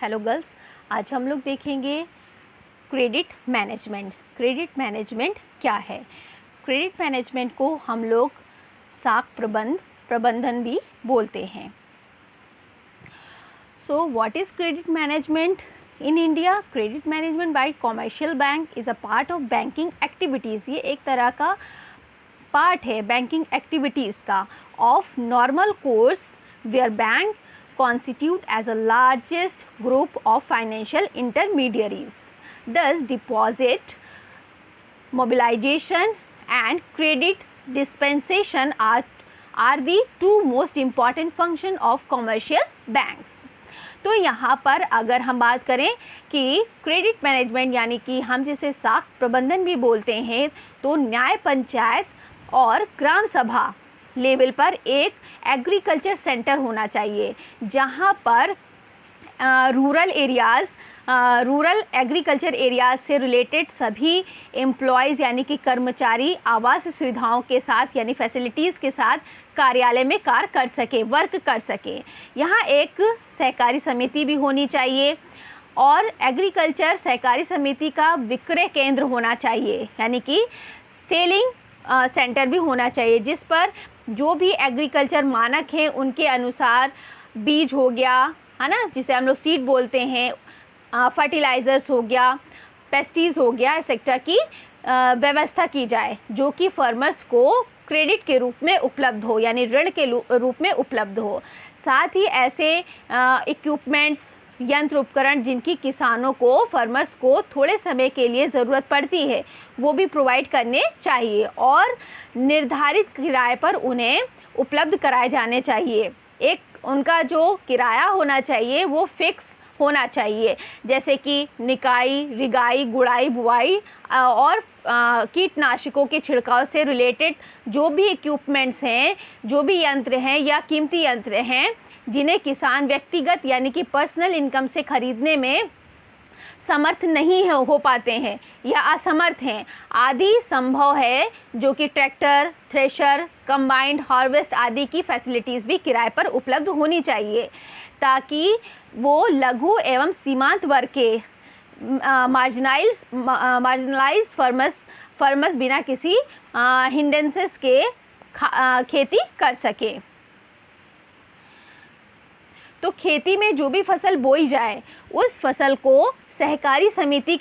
Hello girls, आज हम लोग देखेंगे क्रेडिट मैनेजमेंट। क्रेडिट मैनेजमेंट क्या है? क्रेडिट मैनेजमेंट को हम लोग साख प्रबंधन भी बोलते हैं। So what is credit management in India? Credit management by commercial bank is a part of banking activities. ये एक तरह का पार्ट है बैंकिंग एक्टिविटीज़ का of normal course where bank constitute as a largest group of financial intermediaries. Thus, deposit, mobilization and credit dispensation are the two most important function of commercial banks. तो यहाँ पर अगर हम बात करें कि क्रेडिट मैनेजमेंट यानी कि हम जिसे साख प्रबंधन भी बोलते हैं, तो न्याय पंचायत और ग्राम सभा लेवल पर एक एग्रीकल्चर सेंटर होना चाहिए जहाँ पर रूरल एग्रीकल्चर एरियाज से रिलेटेड सभी एम्प्लॉयज़ यानी कि कर्मचारी आवास सुविधाओं के साथ यानी फैसिलिटीज़ के साथ कार्यालय में कार्य कर सके, वर्क कर सके। यहाँ एक सहकारी समिति भी होनी चाहिए और एग्रीकल्चर सहकारी समिति का विक्रय केंद्र होना चाहिए यानी कि सेलिंग सेंटर भी होना चाहिए, जिस पर जो भी एग्रीकल्चर मानक हैं उनके अनुसार बीज हो गया, है ना, जिसे हम लोग सीड बोलते हैं, फर्टिलाइज़र्स हो गया, पेस्टिस हो गया, एक्सेट्रा की व्यवस्था की जाए जो कि फार्मर्स को क्रेडिट के रूप में उपलब्ध हो यानी ऋण के रूप में उपलब्ध हो। साथ ही ऐसे इक्विपमेंट्स, यंत्र उपकरण जिनकी किसानों को, फार्मर्स को थोड़े समय के लिए ज़रूरत पड़ती है, वो भी प्रोवाइड करने चाहिए और निर्धारित किराए पर उन्हें उपलब्ध कराए जाने चाहिए। एक उनका जो किराया होना चाहिए वो फिक्स होना चाहिए, जैसे कि निकाई, रिगाई, गुड़ाई, बुआई और कीटनाशकों के छिड़काव से रिलेटेड जो भी इक्विपमेंट्स हैं, जो भी यंत्र हैं या कीमती यंत्र हैं जिन्हें किसान व्यक्तिगत यानी कि पर्सनल इनकम से खरीदने में समर्थ नहीं हो पाते हैं या असमर्थ हैं, आदि संभव है, जो कि ट्रैक्टर, थ्रेशर, कंबाइंड हार्वेस्ट आदि की फैसिलिटीज़ भी किराए पर उपलब्ध होनी चाहिए ताकि वो लघु एवं सीमांत वर्ग के मार्जिनलाइज फार्मर्स बिना किसी हिंडेंसेस के खेती कर सके। तो खेती में जो भी फसल बोई जाए उस फसल को सहकारी समिति